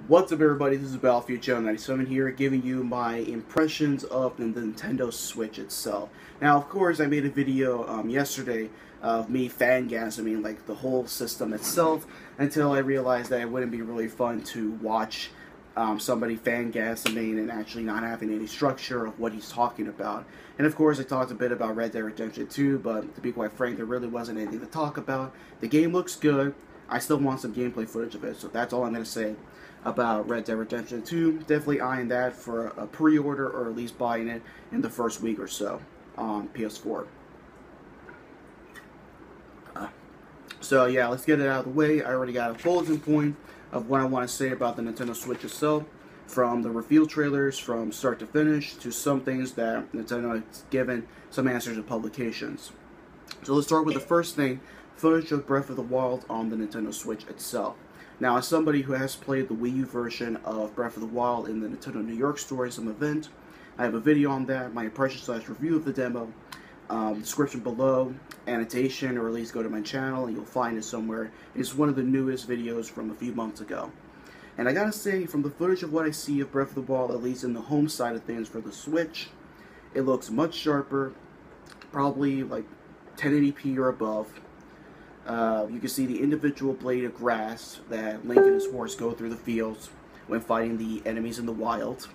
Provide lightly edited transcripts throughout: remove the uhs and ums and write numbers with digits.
What's up, everybody? This is Battlefield Joe 97 here, giving you my impressions of the Nintendo Switch itself. Now, of course, I made a video yesterday of me fangasming like the whole system itself, until I realized that it wouldn't be really fun to watch somebody fangasming and actually not having any structure of what he's talking about. And of course, I talked a bit about Red Dead Redemption 2, but to be quite frank, there really wasn't anything to talk about. The game looks good. I still want some gameplay footage of it, so that's all I'm going to say about Red Dead Redemption 2. Definitely eyeing that for a pre-order, or at least buying it in the first week or so on PS4. So yeah, let's get it out of the way. I already got a bulletin point of what I want to say about the Nintendo Switch itself, from the reveal trailers from start to finish, to some things that Nintendo has given some answers in publications. So let's start with the first thing, footage of Breath of the Wild on the Nintendo Switch itself. Now, as somebody who has played the Wii U version of Breath of the Wild in the Nintendo New York store at some event, I have a video on that, my impression/review of the demo, description below, annotation, or at least go to my channel and you'll find it somewhere. It's one of the newest videos from a few months ago. And I gotta say, from the footage of what I see of Breath of the Wild, at least in the home side of things for the Switch, it looks much sharper, probably like 1080p or above. You can see the individual blade of grass that Link and his horse go through the fields when fighting the enemies in the wild.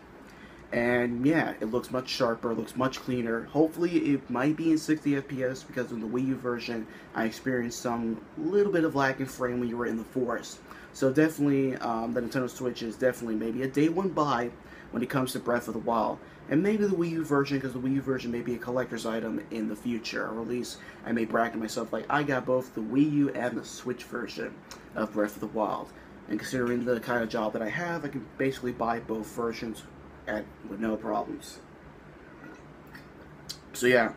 And yeah, it looks much sharper, looks much cleaner. Hopefully it might be in 60 FPS, because in the Wii U version I experienced some little bit of lag in frame when you were in the forest. So definitely the Nintendo Switch is definitely maybe a day one buy when it comes to Breath of the Wild. And maybe the Wii U version, because the Wii U version may be a collector's item in the future. Or at least I may bracket myself like I got both the Wii U and the Switch version of Breath of the Wild. And considering the kind of job that I have, I can basically buy both versions with no problems. So yeah,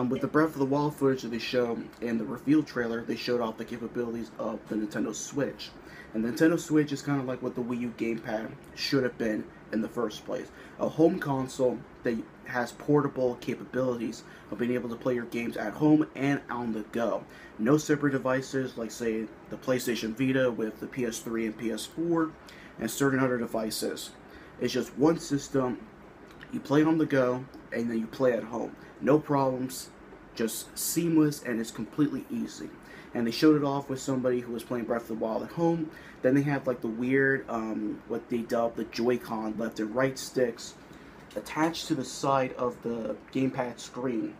with the Breath of the Wild footage that they showed in the reveal trailer, they showed off the capabilities of the Nintendo Switch. And the Nintendo Switch is kind of like what the Wii U gamepad should have been in the first place. A home console that has portable capabilities of being able to play your games at home and on the go. No separate devices like, say, the PlayStation Vita with the PS3 and PS4 and certain other devices. It's just one system. You play on the go and then you play at home. No problems, just seamless, and it's completely easy. And they showed it off with somebody who was playing Breath of the Wild at home. Then they have like the weird, what they dub the Joy-Con left and right sticks attached to the side of the gamepad screen,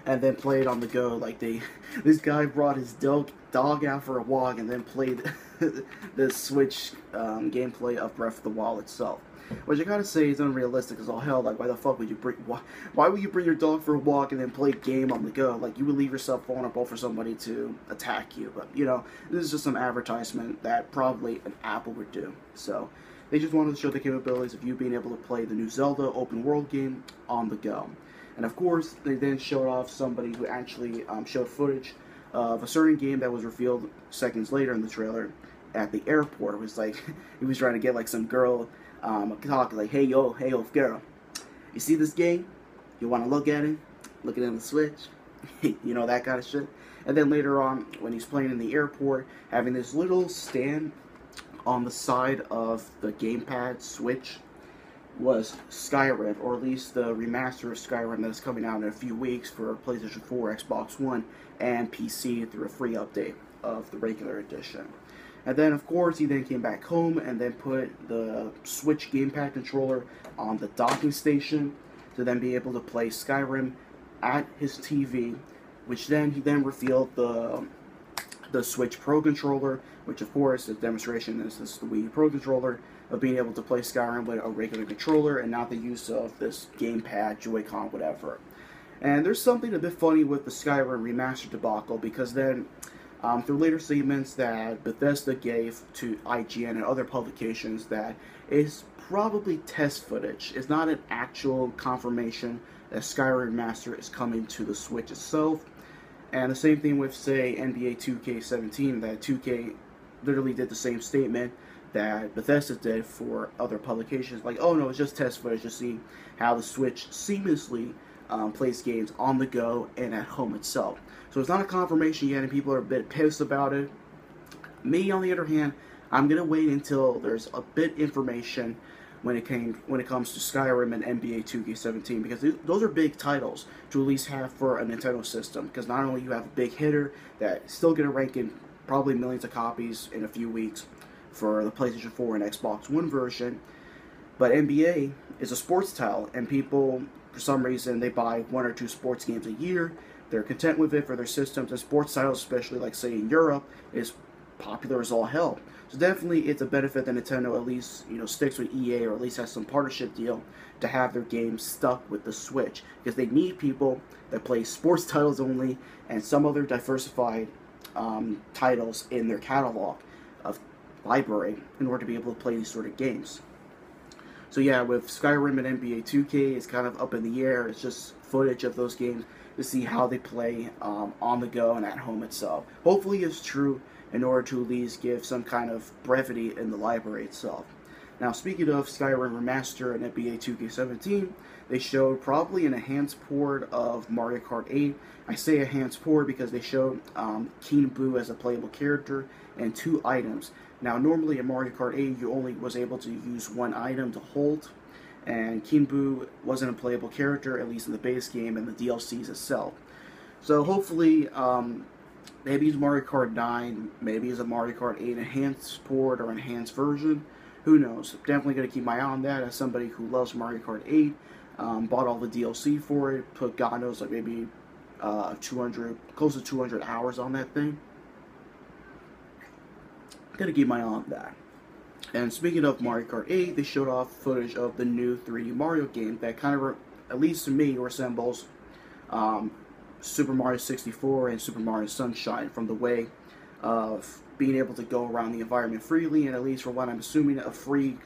and then play it on the go. Like this guy brought his dog out for a walk and then played the Switch gameplay of Breath of the Wild itself. Which I gotta say is unrealistic as all hell. Like, why the fuck would you bring? Why would you bring your dog for a walk and then play a game on the go? Like, you would leave yourself vulnerable for somebody to attack you. But you know, this is just some advertisement that probably an Apple would do. So they just wanted to show the capabilities of you being able to play the new Zelda open world game on the go. And of course, they then showed off somebody who actually showed footage of a certain game that was revealed seconds later in the trailer at the airport. It was like he was trying to get like some girl. Talk like, hey yo girl, you see this game? You want to look at it? Look at it on the Switch? You know, that kind of shit. And then later on, when he's playing in the airport, having this little stand on the side of the gamepad Switch was Skyrim, or at least the remaster of Skyrim that's coming out in a few weeks for PlayStation 4, Xbox One, and PC through a free update of the regular edition. And then, of course, he then came back home and then put the Switch gamepad controller on the docking station to then be able to play Skyrim at his TV, which then he then revealed the Switch Pro controller, which of course the demonstration is the Wii U Pro controller, of being able to play Skyrim with a regular controller and not the use of this gamepad, Joy-Con, whatever. And there's something a bit funny with the Skyrim remaster debacle, because then through later statements that Bethesda gave to IGN and other publications, that is probably test footage. It's not an actual confirmation that Skyrim Remaster is coming to the Switch itself. And the same thing with, say, NBA 2K17, that 2K literally did the same statement that Bethesda did for other publications. Like, oh no, it's just test footage to see how the Switch seamlessly plays games on the go and at home itself. So it's not a confirmation yet, and people are a bit pissed about it. Me, on the other hand, I'm gonna wait until there's a bit information when it comes to Skyrim and NBA 2K17, because those are big titles to at least have for a Nintendo system. Because not only you have a big hitter that's still gonna rank in probably millions of copies in a few weeks for the PlayStation 4 and Xbox One version, but NBA is a sports title, and people, for some reason, they buy 1 or 2 sports games a year. They're content with it for their systems, and sports titles, especially like say in Europe, is popular as all hell. So definitely it's a benefit that Nintendo at least, sticks with EA, or at least has some partnership deal to have their games stuck with the Switch, because they need people that play sports titles only and some other diversified titles in their catalog of library in order to be able to play these sort of games. So yeah, with Skyrim and NBA 2K, it's kind of up in the air. It's just footage of those games to see how they play on the go and at home itself. Hopefully it's true, in order to at least give some kind of brevity in the library itself. Now, speaking of Skyrim Remaster and NBA 2K17, they showed probably an enhanced port of Mario Kart 8. I say enhanced port because they showed Keen Boo as a playable character and 2 items. Now, normally in Mario Kart 8, you only was able to use 1 item to hold, and Keen Boo wasn't a playable character, at least in the base game and the DLCs itself. So hopefully, maybe it's Mario Kart 9, maybe it's a Mario Kart 8 enhanced port or enhanced version. Who knows? Definitely going to keep my eye on that as somebody who loves Mario Kart 8. Bought all the DLC for it, put God knows like maybe 200, close to 200 hours on that thing. Gonna keep my eye on that. And speaking of Mario Kart 8, they showed off footage of the new 3D Mario game that kind of, at least to me, resembles Super Mario 64 and Super Mario Sunshine, from the way of being able to go around the environment freely, and at least for what I'm assuming, a free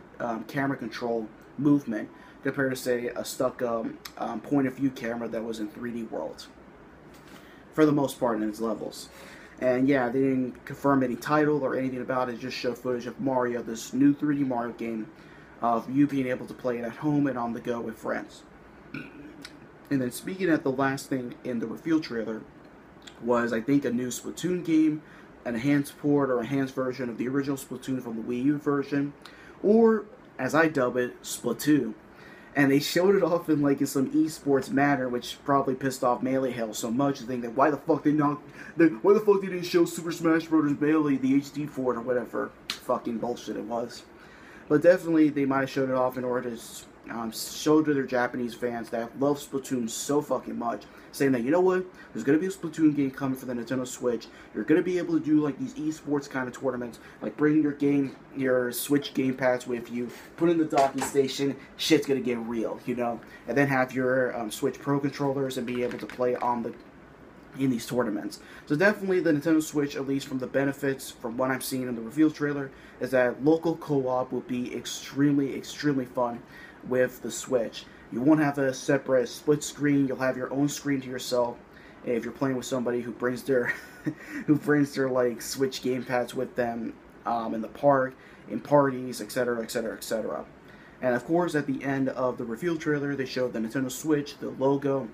camera control movement compared to, say, a stuck point of view camera that was in 3D World, for the most part in its levels. And yeah, they didn't confirm any title or anything about it, just showed footage of Mario, this new 3D Mario game, of you being able to play it at home and on the go with friends. And then speaking of the last thing in the reveal trailer was, I think, a new Splatoon game, an enhanced port or enhanced version of the original Splatoon from the Wii U version, or, as I dub it, Splatoon. And they showed it off in some esports manner, which probably pissed off Melee Hell so much to think that why the fuck they didn't show Super Smash Bros. Melee, the HD for it, or whatever fucking bullshit it was. But definitely they might have showed it off in order to show to their Japanese fans that love Splatoon so fucking much, saying that, you know what, there's going to be a Splatoon game coming for the Nintendo Switch. You're going to be able to do like these esports kind of tournaments, like bring your Switch gamepads with you, put in the docking station, shit's going to get real, and then have your Switch Pro controllers and be able to play in these tournaments. So definitely the Nintendo Switch, at least from the benefits, from what I'm seeing in the reveal trailer, is that local co-op will be extremely, extremely fun with the Switch. You won't have a separate split screen. You'll have your own screen to yourself. If you're playing with somebody who brings their like Switch gamepads with them in the park, in parties, etc., etc., etc. And of course, at the end of the reveal trailer, they showed the Nintendo Switch, the logo,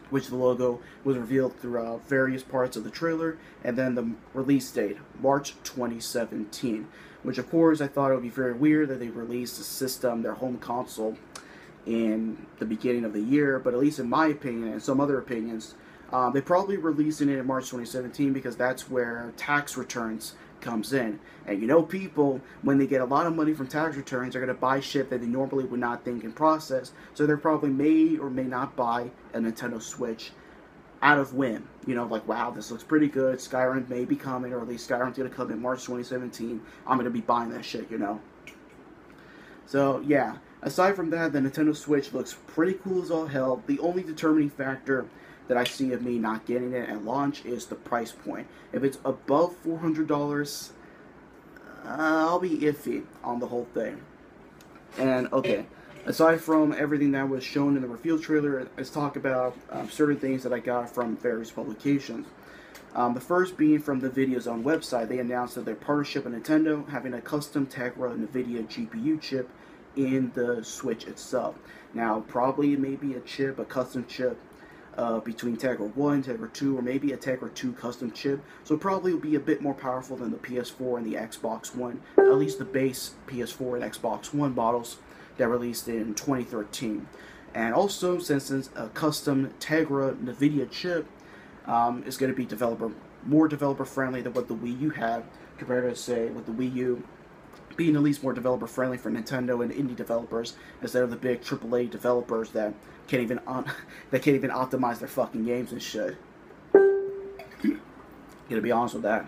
which the logo was revealed throughout various parts of the trailer, and then the release date, March 2017. Which, of course, I thought it would be very weird that they released the system, their home console, in the beginning of the year. But at least in my opinion, and some other opinions, they probably releasing it in March 2017 because that's where tax returns comes in. And people, when they get a lot of money from tax returns, are going to buy shit that they normally would not think and process. So they probably may or may not buy a Nintendo Switch out of whim. Like, wow, this looks pretty good. Skyrim may be coming, or at least Skyrim's going to come in March 2017. I'm going to be buying that shit, So, yeah. Aside from that, the Nintendo Switch looks pretty cool as all hell. The only determining factor that I see of me not getting it at launch is the price point. If it's above $400, I'll be iffy on the whole thing. And, okay. Aside from everything that was shown in the reveal trailer, let's talk about certain things that I got from various publications. The first being from the VideoZone website. They announced that their partnership with Nintendo, having a custom Tegra NVIDIA GPU chip in the Switch itself. Now, probably maybe a custom chip, between Tegra 1, Tegra 2, or maybe a Tegra 2 custom chip. So it probably will be a bit more powerful than the PS4 and the Xbox One, at least the base PS4 and Xbox One models that released in 2013. And also, since it's a custom Tegra NVIDIA chip, is going to be more developer friendly than what the Wii U had, compared to, say, with the Wii U being at least more developer friendly for Nintendo and indie developers instead of the big AAA developers that can't even optimize their fucking games and shit. Gotta be honest with that.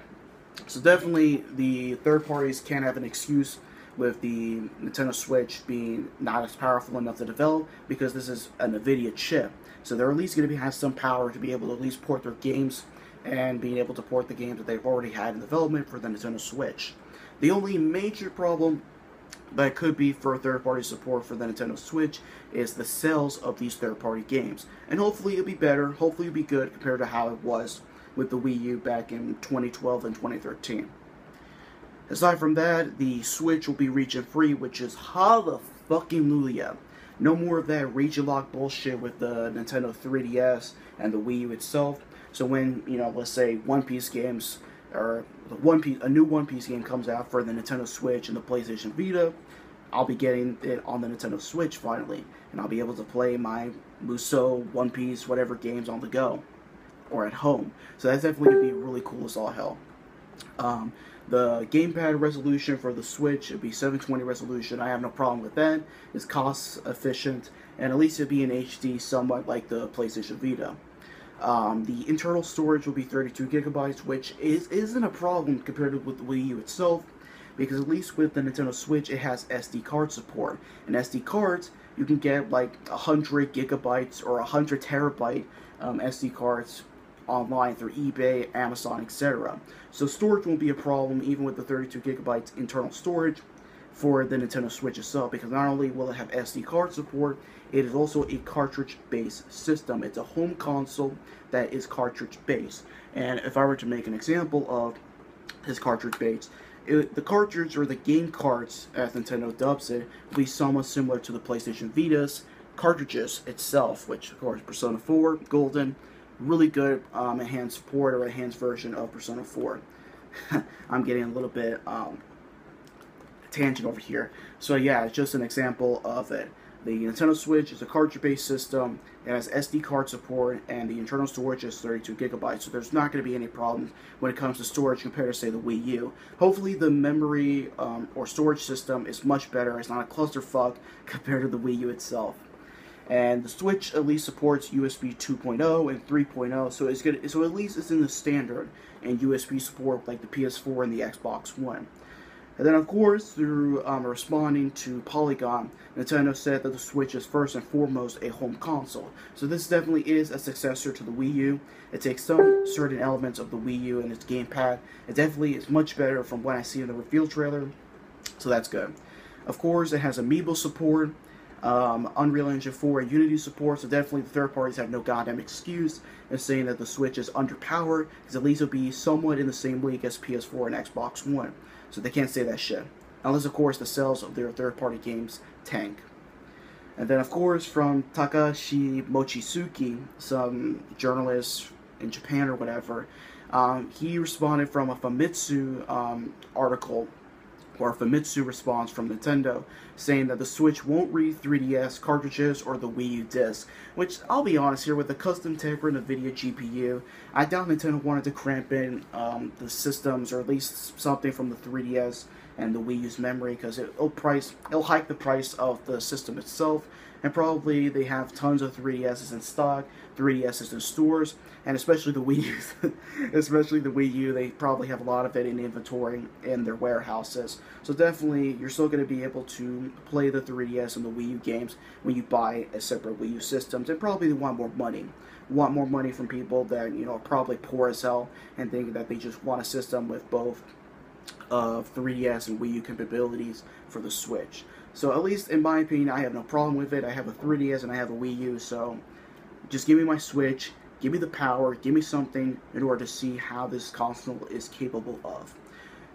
So definitely the third parties can't have an excuse with the Nintendo Switch being not as powerful enough to develop, because this is a NVIDIA chip. So they're at least going to have some power to be able to at least port their games, and being able to port the games that they've already had in development for the Nintendo Switch. The only major problem that could be for third-party support for the Nintendo Switch is the sales of these third-party games. And hopefully it'll be better, hopefully it'll be good compared to how it was with the Wii U back in 2012 and 2013. Aside from that, the Switch will be region free, which is hallelujah. No more of that region lock bullshit with the Nintendo 3DS and the Wii U itself. So when, let's say One Piece games, or a new One Piece game comes out for the Nintendo Switch and the PlayStation Vita, I'll be getting it on the Nintendo Switch finally, and I'll be able to play my Musou, One Piece, whatever games on the go, or at home. So that's definitely going to be really cool as all hell. The gamepad resolution for the Switch would be 720 resolution. I have no problem with that. It's cost efficient, and at least it'll be in HD, somewhat like the PlayStation Vita. The internal storage will be 32 gigabytes, which isn't a problem compared to with the Wii U itself, because at least with the Nintendo Switch, it has SD card support. And SD cards, you can get like 100 gigabytes or 100 terabyte SD cards online through eBay, Amazon, etc. So storage won't be a problem even with the 32 gigabytes internal storage for the Nintendo Switch itself, because not only will it have SD card support, it is also a cartridge-based system. It's a home console that is cartridge-based. And if I were to make an example of this cartridge-based, the cartridge, or the game carts, as Nintendo dubs it, will be somewhat similar to the PlayStation Vita's cartridges itself, which, of course, Persona 4, Golden, really good enhanced port or enhanced version of Persona 4. I'm getting a little bit tangent over here. So yeah, it's just an example of it. The Nintendo Switch is a cartridge-based system. It has SD card support, and the internal storage is 32 gigabytes. So there's not going to be any problems when it comes to storage compared to, say, the Wii U. Hopefully the memory or storage system is much better. It's not a clusterfuck compared to the Wii U itself. And the Switch at least supports USB 2.0 and 3.0, so it's good. So at least it's in the standard and USB support like the PS4 and the Xbox One. And then, of course, through responding to Polygon, Nintendo said that the Switch is first and foremost a home console. So this definitely is a successor to the Wii U. It takes some certain elements of the Wii U and its gamepad. It definitely is much better from what I see in the reveal trailer, so that's good. Of course, it has Amiibo support, Unreal Engine 4 and Unity support, so definitely the third parties have no goddamn excuse in saying that the Switch is underpowered, because at least it'll be somewhat in the same league as PS4 and Xbox One. So they can't say that shit. Unless, of course, the sales of their third-party games tank. And then, of course, from Takashi Mochizuki, some journalist in Japan or whatever, he responded from a Famitsu article, or a Famitsu response from Nintendo, saying that the Switch won't read 3DS cartridges or the Wii U disc. Which, I'll be honest here, with the custom Tegra NVIDIA GPU, I doubt Nintendo wanted to cramp in the systems, or at least something from the 3DS and the Wii U's memory, because it'll hike the price of the system itself. And probably they have tons of 3DSs in stock, 3DSs in stores, and especially the Wii U, they probably have a lot of it in inventory in their warehouses. So definitely, you're still going to be able to play the 3DS and the Wii U games when you buy a separate Wii U system. And probably they want more money. Want more money from people that, are probably poor as hell and think that they just want a system with both 3DS and Wii U capabilities for the Switch. So at least in my opinion, I have no problem with it. I have a 3DS and I have a Wii U, so just give me my Switch, give me the power, give me something in order to see how this console is capable of.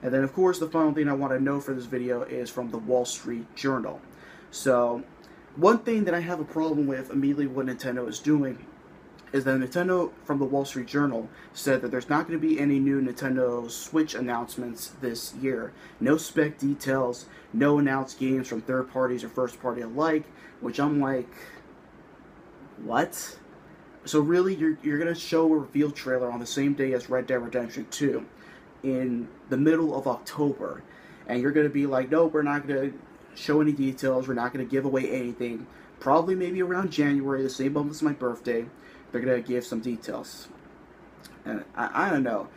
And then, of course, the final thing I want to know for this video is from the Wall Street Journal. So one thing that I have a problem with immediately what Nintendo is doing is that Nintendo, from the Wall Street Journal, said that there's not going to be any new Nintendo Switch announcements this year. No spec details, no announced games from third parties or first party alike, which I'm like, what? So really, you're going to show a reveal trailer on the same day as Red Dead Redemption 2 in the middle of October, and you're going to be like, no, we're not going to show any details, we're not going to give away anything. Probably maybe around January, the same month as my birthday, they're going to give some details. And I don't know.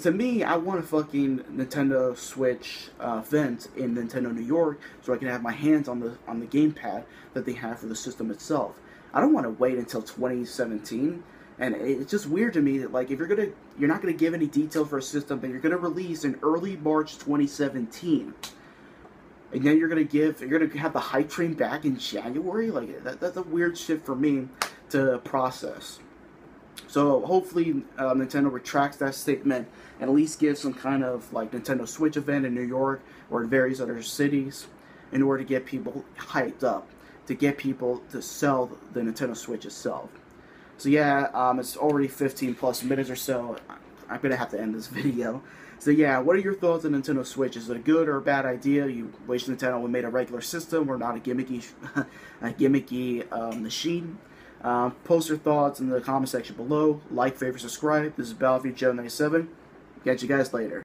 To me, I want a fucking Nintendo Switch event in Nintendo New York so I can have my hands on the gamepad that they have for the system itself. I don't want to wait until 2017. And it's just weird to me that, like, if you're not gonna give any detail for a system that you're gonna release in early March 2017, and then you're gonna have the hype train back in January. Like, that's a weird shit for me to process. So hopefully Nintendo retracts that statement and at least gives some kind of like Nintendo Switch event in New York or in various other cities in order to get people hyped up, to get people to sell the Nintendo Switch itself. So yeah, it's already 15 plus minutes or so. I'm gonna have to end this video. So yeah, what are your thoughts on Nintendo Switch? Is it a good or a bad idea? You wish Nintendo would made a regular system or not a gimmicky, machine? Post your thoughts in the comment section below. Like, favorite, subscribe. This is Battlefield Joe 97. Catch you guys later.